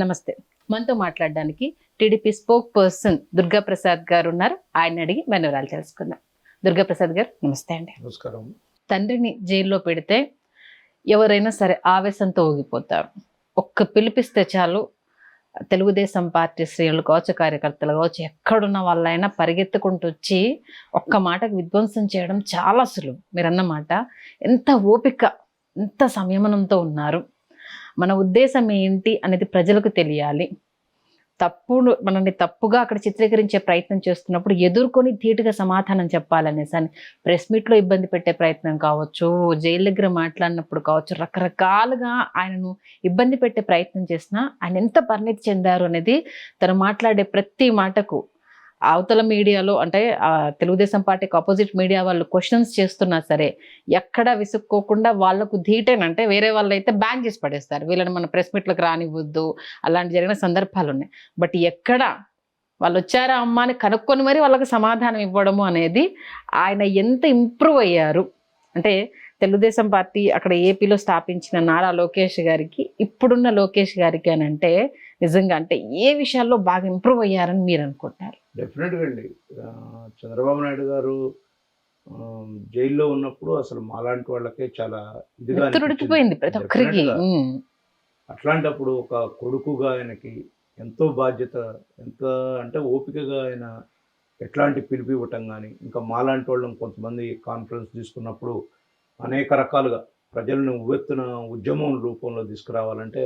నమస్తే. మనతో మాట్లాడడానికి TDP spoke person Durga Prasad గారు ఉన్నారు. ఆయన అడిగి మన వివరాలు తెలుసుకుందాం. దుర్గా ప్రసాద్ గారు నమస్తే అండి. నమస్కారం. తండ్రిని జైల్లో పెడితే ఎవరైనా సరే ఆవేశంతో ఊగిపోతారు. ఒక్క పిలిపిస్తే చాలు తెలుగుదేశం పార్టీ శ్రేణులు కావచ్చు, కార్యకర్తలు కావచ్చు, ఎక్కడున్న వాళ్ళైనా పరిగెత్తుకుంటూ వచ్చి ఒక్క మాటకు విధ్వంసం చేయడం చాలా సులువు. మీరు అన్నమాట ఎంత ఓపిక, ఎంత సంయమనంతో ఉన్నారు. మన ఉద్దేశం ఏంటి అనేది ప్రజలకు తెలియాలి. మనల్ని తప్పుగా అక్కడ చిత్రీకరించే ప్రయత్నం చేస్తున్నప్పుడు ఎదుర్కొని ధీటుగా సమాధానం చెప్పాలనేసి అని ప్రెస్ మీట్లో ఇబ్బంది పెట్టే ప్రయత్నం కావచ్చు, జైలు దగ్గర మాట్లాడినప్పుడు కావచ్చు, రకరకాలుగా ఆయనను ఇబ్బంది పెట్టే ప్రయత్నం చేసినా ఆయన ఎంత పరిణితి చెందారు అనేది తను మాట్లాడే ప్రతి మాటకు అవతల మీడియాలో అంటే తెలుగుదేశం పార్టీకి ఆపోజిట్ మీడియా వాళ్ళు క్వశ్చన్స్ చేస్తున్నా సరే ఎక్కడా విసుక్కోకుండా వాళ్ళకు ధీటేనంటే వేరే వాళ్ళు అయితే బ్యాన్ చేసి పడేస్తారు, వీళ్ళని మన ప్రెస్ మీట్లకు రానివ్వద్దు, అలాంటి జరిగిన సందర్భాలు ఉన్నాయి. బట్ ఎక్కడ వాళ్ళు వచ్చారా అమ్మ అని కనుక్కొని మరి వాళ్ళకి సమాధానం ఇవ్వడము అనేది ఆయన ఎంత ఇంప్రూవ్ అయ్యారు అంటే తెలుగుదేశం పార్టీ అక్కడ ఏపీలో స్థాపించిన నారా లోకేష్ గారికి ఇప్పుడున్న లోకేష్ గారికి అని అంటే నిజంగా అంటే ఏ విషయాల్లో బాగా ఇంప్రూవ్ అయ్యారని మీరు అనుకుంటారు? డెఫినెట్గా అండి. చంద్రబాబు నాయుడు గారు జైల్లో ఉన్నప్పుడు అసలు మాలాంటి వాళ్ళకే చాలా ఇదిగా ఉడికిపోయింది ప్రతి ఒక్కరికి. అట్లాంటప్పుడు ఒక కొడుకుగా ఆయనకి ఎంతో బాధ్యత, ఎంత అంటే ఓపికగా ఆయన ఎట్లాంటి పిలుపు ఇవ్వటం కానీ, ఇంకా మాలాంటి వాళ్ళని కొంతమంది కాన్ఫరెన్స్ తీసుకున్నప్పుడు అనేక రకాలుగా ప్రజలను ఉవ్వెత్తున ఉద్యమం రూపంలో తీసుకురావాలంటే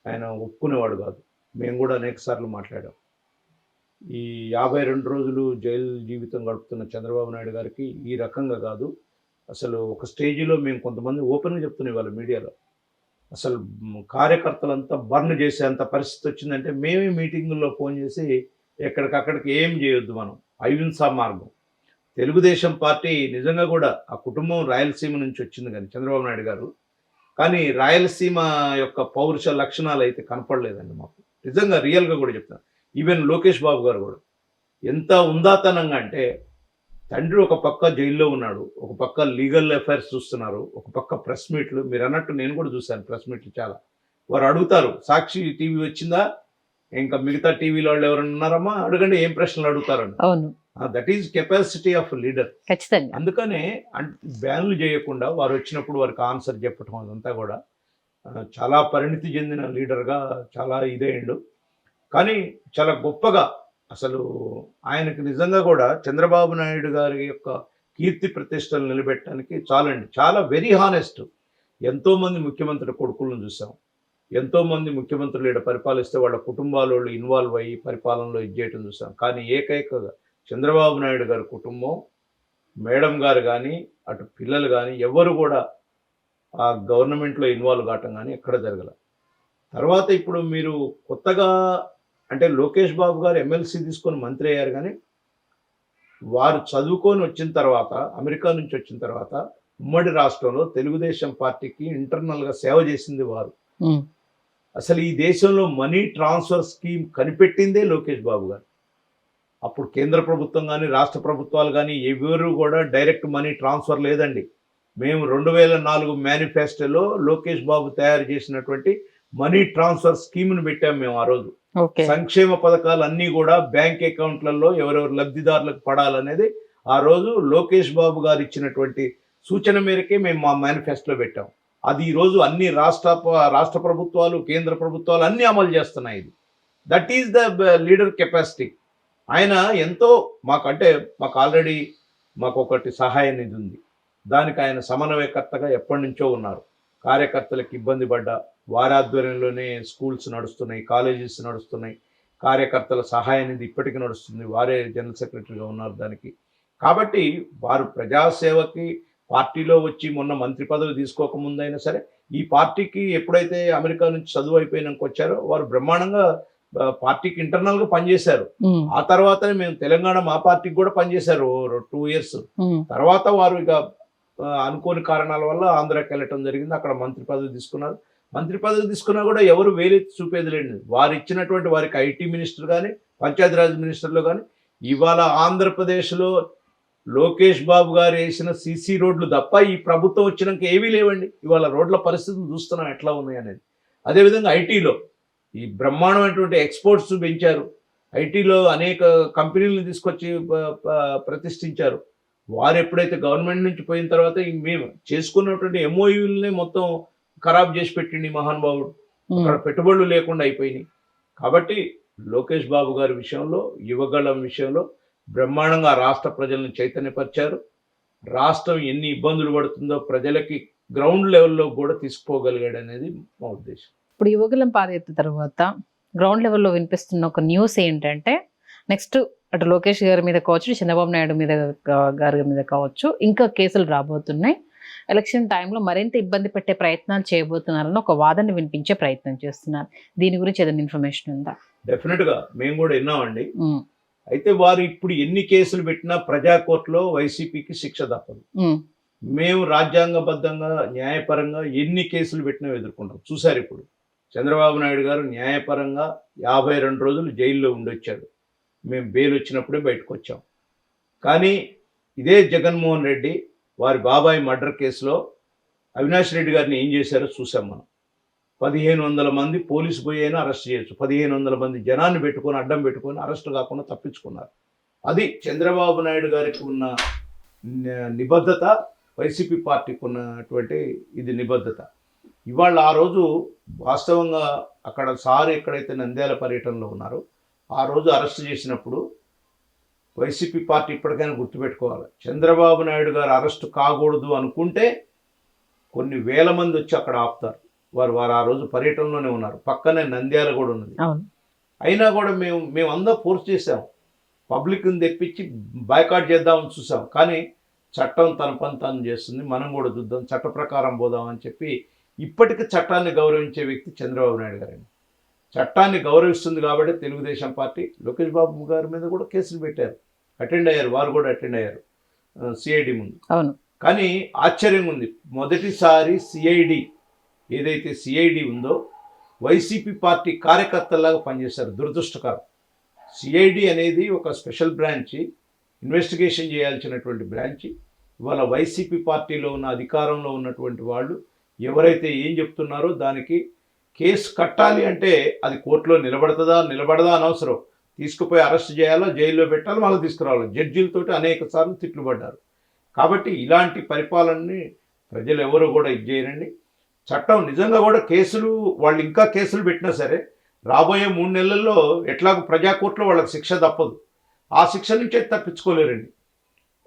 ఆయన ఒప్పుకునేవాడు కాదు. మేము కూడా అనేక సార్లు మాట్లాడాం. ఈ 52 రోజులు జైలు జీవితం గడుపుతున్న చంద్రబాబు నాయుడు గారికి ఈ రకంగా కాదు, అసలు ఒక స్టేజీలో మేము కొంతమంది ఓపెన్గా చెప్తున్నాం వాళ్ళ మీడియాలో, అసలు కార్యకర్తలంతా బర్న్ చేసేంత పరిస్థితి వచ్చిందంటే మేమే మీటింగుల్లో ఫోన్ చేసి ఎక్కడికక్కడికి ఏం చేయొద్దు, మనం అహింసా మార్గం. తెలుగుదేశం పార్టీ నిజంగా కూడా ఆ కుటుంబం రాయలసీమ నుంచి వచ్చింది కానీ చంద్రబాబు నాయుడు గారు, కానీ రాయలసీమ యొక్క పౌరుష లక్షణాలు అయితే కనపడలేదండి మాకు. నిజంగా రియల్గా కూడా చెప్తాను. ఈవెన్ లోకేష్ బాబు గారు కూడా ఎంత ఉందాతనంగా అంటే, తండ్రి ఒక పక్క జైల్లో ఉన్నాడు, ఒక పక్క లీగల్ అఫైర్స్ చూస్తున్నారు, ఒక పక్క ప్రెస్ మీట్లు. మీరు అన్నట్టు నేను కూడా చూశాను ప్రెస్ మీట్లు చాలా. వారు అడుగుతారు, సాక్షి టీవీ వచ్చిందా, ఇంకా మిగతా టీవీలో వాళ్ళు ఎవరైనా ఉన్నారమ్మా అడగండి, ఏం ప్రశ్నలు అడుగుతారండి. అవును, that is capacity of leader. ఖచ్చితంగా. అందుకనే బ్యాన్లు చేయకుండా వారు వచ్చినప్పుడు వారికి ఆన్సర్ చెప్పటం అదంతా కూడా చాలా పరిణితి చెందిన లీడర్గా చాలా ఇదేండు. కానీ చాలా గొప్పగా అసలు ఆయనకి నిజంగా కూడా చంద్రబాబు నాయుడు గారి యొక్క కీర్తి ప్రతిష్టలు నిలబెట్టడానికి చాలండి. చాలా వెరీ హానెస్ట్. ఎంతోమంది ముఖ్యమంత్రి కొడుకులను చూసాం, ఎంతోమంది ముఖ్యమంత్రులు ఇక్కడ పరిపాలిస్తే వాళ్ళ కుటుంబాల వాళ్ళు ఇన్వాల్వ్ అయ్యి పరిపాలనలో చేయటం చూసాం. కానీ ఏకైకగా చంద్రబాబు నాయుడు గారి కుటుంబం, మేడం గారు కానీ అటు పిల్లలు కానీ ఎవరు కూడా ఆ గవర్నమెంట్లో ఇన్వాల్వ్ కావటం కానీ ఎక్కడ జరగల. తర్వాత ఇప్పుడు మీరు కొత్తగా అంటే లోకేష్ బాబు గారు ఎమ్మెల్సీ తీసుకొని మంత్రి అయ్యారు, కానీ వారు చదువుకొని వచ్చిన తర్వాత అమెరికా నుంచి వచ్చిన తర్వాత ఉమ్మడి రాష్ట్రంలో తెలుగుదేశం పార్టీకి ఇంటర్నల్గా సేవ చేసింది వారు. అసలు ఈ దేశంలో money transfer scheme కనిపెట్టిందే Lokesh Babu గారు. అప్పుడు కేంద్ర ప్రభుత్వం కానీ రాష్ట్ర ప్రభుత్వాలు కానీ ఎవరు కూడా డైరెక్ట్ మనీ ట్రాన్స్ఫర్ లేదండి. మేము 2004 మేనిఫెస్టోలో లోకేష్ బాబు తయారు చేసినటువంటి మనీ ట్రాన్స్ఫర్ స్కీమ్ను పెట్టాం మేము ఆ రోజు. సంక్షేమ పథకాలు అన్నీ కూడా బ్యాంక్ అకౌంట్లలో ఎవరెవరు లబ్ధిదారులకు పడాలనేది ఆ రోజు లోకేష్ బాబు గారు ఇచ్చినటువంటి సూచన మేరకే మేము మా మేనిఫెస్టోలో పెట్టాం. అది ఈరోజు అన్ని రాష్ట్ర ప్రభుత్వాలు, కేంద్ర ప్రభుత్వాలు అన్నీ అమలు చేస్తున్నాయి. ఇది that is the leader capacity. ఆయన ఎంతో మాకు ఆల్రెడీ మాకు ఒకటి సహాయ నిధి ఉంది, దానికి ఆయన సమన్వయకర్తగా ఎప్పటి నుంచో ఉన్నారు. కార్యకర్తలకు ఇబ్బంది పడ్డ వారి ఆధ్వర్యంలోనే స్కూల్స్ నడుస్తున్నాయి, కాలేజెస్ నడుస్తున్నాయి, కార్యకర్తల సహాయ నిధి ఇప్పటికీ నడుస్తుంది, వారే జనరల్ సెక్రటరీగా ఉన్నారు దానికి. కాబట్టి వారు ప్రజాసేవకి పార్టీలో వచ్చి మొన్న మంత్రి పదవి తీసుకోకముందైనా సరే ఈ పార్టీకి ఎప్పుడైతే అమెరికా నుంచి చదువు అయిపోయినాక వచ్చారో వారు బ్రహ్మాండంగా పార్టీకి ఇంటర్నల్ గా పనిచేశారు. ఆ తర్వాతనే మేము తెలంగాణ మా పార్టీకి కూడా పనిచేశారు 2 years. తర్వాత వారు ఇక అనుకోని కారణాల వల్ల ఆంధ్రాకి వెళ్ళటం జరిగింది, అక్కడ మంత్రి పదవి తీసుకున్నారు. మంత్రి పదవి తీసుకున్నా కూడా ఎవరు వేలెత్తి చూపేది లేదు. వారు ఇచ్చినటువంటి వారికి ఐటీ మినిస్టర్ కానీ పంచాయతీరాజ్ మినిస్టర్లు కానీ ఇవాళ ఆంధ్రప్రదేశ్లో లోకేష్ బాబు గారు వేసిన సీసీ రోడ్లు తప్ప ఈ ప్రభుత్వం వచ్చినాక ఏవీ లేవండి. ఇవాళ రోడ్ల పరిస్థితులు చూస్తున్నాం ఎట్లా ఉన్నాయి అనేది. అదేవిధంగా ఐటీలో ఈ బ్రహ్మాండమైనటువంటి ఎక్స్పోర్ట్స్ పెంచారు. ఐటీలో అనేక కంపెనీలను తీసుకొచ్చి ప్రతిష్ఠించారు. వారు ఎప్పుడైతే గవర్నమెంట్ నుంచి పోయిన తర్వాత మేము చేసుకున్నటువంటి ఎంఓయూలనే మొత్తం ఖరాబ్ చేసి పెట్టిండి మహానుభావుడు. అక్కడ పెట్టుబడులు లేకుండా అయిపోయినాయి. కాబట్టి లోకేష్ బాబు గారి విషయంలో, యువగళం విషయంలో బ్రహ్మాండంగా రాష్ట్ర ప్రజలను చైతన్యపరిచారు. రాష్ట్రం ఎన్ని ఇబ్బందులు పడుతుందో ప్రజలకి గ్రౌండ్ లెవెల్లో కూడా తీసుకుపోగలిగాడు అనేది మా ఉద్దేశం. ఇప్పుడు యువగలం పాదయాత్ర తర్వాత గ్రౌండ్ లెవెల్లో వినిపిస్తున్న ఒక న్యూస్ ఏంటంటే నెక్స్ట్ అటు లోకేష్ గారి మీద కావచ్చు, చంద్రబాబు నాయుడు మీద గారి మీద కావచ్చు, ఇంకా కేసులు రాబోతున్నాయి. ఎలక్షన్ టైంలో మరింత ఇబ్బంది పెట్టే ప్రయత్నాలు చేయబోతున్నారని ఒక వాదన వినిపించే ప్రయత్నం చేస్తున్నారు. దీని గురించి ఏదైనా ఇన్ఫర్మేషన్ ఉందా? డెఫినెట్గా మేము కూడా విన్నామండి. అయితే వారు ఇప్పుడు ఎన్ని కేసులు పెట్టినా ప్రజా కోర్టులో వైసీపీకి శిక్ష తప్పదు. మేము రాజ్యాంగబద్ధంగా న్యాయపరంగా ఎన్ని కేసులు పెట్టినా ఎదుర్కొంటాం. చూశారు ఇప్పుడు చంద్రబాబు నాయుడు గారు న్యాయపరంగా 52 రోజులు జైల్లో ఉండొచ్చాడు. మేము బెయిల్ వచ్చినప్పుడే బయటకు వచ్చాం. కానీ ఇదే జగన్మోహన్ రెడ్డి వారి బాబాయ్ మర్డర్ కేసులో అవినాష్ రెడ్డి గారిని ఏం చేశారో చూసాం మనం. 1500 మంది పోలీసు పోయి అయినా అరెస్ట్ చేయొచ్చు. 1500 మంది జనాన్ని పెట్టుకొని అడ్డం పెట్టుకొని అరెస్ట్ కాకుండా తప్పించుకున్నారు. అది చంద్రబాబు నాయుడు గారికి ఉన్న నిబద్ధత, వైసీపీ పార్టీకి ఉన్నటువంటి ఇది నిబద్ధత. ఇవాళ ఆ రోజు వాస్తవంగా అక్కడ సార్ ఎక్కడైతే నంద్యాల పర్యటనలో ఉన్నారో ఆ రోజు అరెస్ట్ చేసినప్పుడు వైసీపీ పార్టీ ఇప్పటికైనా గుర్తుపెట్టుకోవాలి. చంద్రబాబు నాయుడు గారు అరెస్ట్ కాకూడదు అనుకుంటే కొన్ని వేల మంది వచ్చి అక్కడ ఆపుతారు. వారు ఆ రోజు పర్యటనలోనే ఉన్నారు. పక్కనే నంద్యాల కూడా ఉన్నది. అయినా కూడా మేము అందరూ ఫోర్స్ చేసాం. పబ్లిక్ని తెప్పించి బాయ్కాట్ చేద్దామని చూసాం. కానీ చట్టం తన పని తాను చేస్తుంది, మనం కూడా చూద్దాం, చట్ట ప్రకారం పోదామని చెప్పి ఇప్పటికీ చట్టాన్ని గౌరవించే వ్యక్తి చంద్రబాబు నాయుడు గారండి. చట్టాన్ని గౌరవిస్తుంది కాబట్టి తెలుగుదేశం పార్టీ లోకేష్ బాబు గారి మీద కూడా కేసులు పెట్టారు. అటెండ్ అయ్యారు, వారు కూడా అటెండ్ అయ్యారు సిఐడి ముందు. అవును. కానీ ఆశ్చర్యంగా ఉంది, మొదటిసారి సిఐడి ఏదైతే సిఐడి ఉందో వైసీపీ పార్టీ కార్యకర్తలాగా పనిచేశారు. దురదృష్టకరం. సిఐడి అనేది ఒక స్పెషల్ బ్రాంచి, ఇన్వెస్టిగేషన్ చేయాల్సినటువంటి బ్రాంచి. ఇవాళ వైసీపీ పార్టీలో ఉన్న అధికారంలో ఉన్నటువంటి వాళ్ళు ఎవరైతే ఏం చెప్తున్నారో దానికి కేసు కట్టాలి అంటే అది కోర్టులో నిలబడదా అనవసరం. తీసుకుపోయి అరెస్ట్ చేయాలో, జైల్లో పెట్టాలో, మళ్ళీ తీసుకురావాలి. జడ్జీలతోటి అనేక సార్లు తిట్లు పడ్డారు. కాబట్టి ఇలాంటి పరిపాలనని ప్రజలు ఎవరు కూడా ఇది చేయరండి. చట్టం నిజంగా కూడా కేసులు వాళ్ళు ఇంకా కేసులు పెట్టినా సరే రాబోయే 3 నెలల్లో ఎట్లాగో ప్రజా కోర్టులో వాళ్ళకి శిక్ష తప్పదు. ఆ శిక్ష నుంచే తప్పించుకోలేరండి.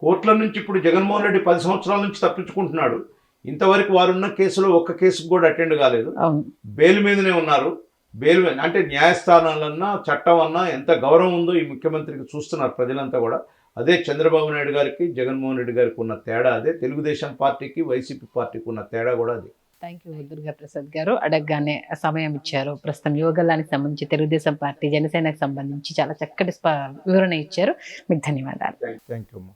కోర్టుల నుంచి ఇప్పుడు జగన్మోహన్ రెడ్డి 10 సంవత్సరాల నుంచి తప్పించుకుంటున్నాడు. ఇంతవరకు వారున్న కేసులో ఒక్క కేసుకు కూడా అటెండ్ కాలేదు. బెయిల్ మీదనే ఉన్నారు. బెయిల్ మీద అంటే న్యాయస్థానాలన్నా చట్టం అన్నా ఎంత గౌరవం ఉందో ఈ ముఖ్యమంత్రికి చూస్తున్నారు ప్రజలంతా కూడా. అదే చంద్రబాబు నాయుడు గారికి, జగన్మోహన్ రెడ్డి గారికి ఉన్న తేడా అదే. తెలుగుదేశం పార్టీకి, వైసీపీ పార్టీకి ఉన్న తేడా కూడా అది. థ్యాంక్ యూ దుర్గా ప్రసాద్ గారు. అడగగానే సమయం ఇచ్చారు. ప్రస్తుతం యువగలానికి సంబంధించి, తెలుగుదేశం పార్టీ, జనసేనకు సంబంధించి చాలా చక్కటి వివరణ ఇచ్చారు. మీకు ధన్యవాదాలు. థ్యాంక్ యూ అమ్మా.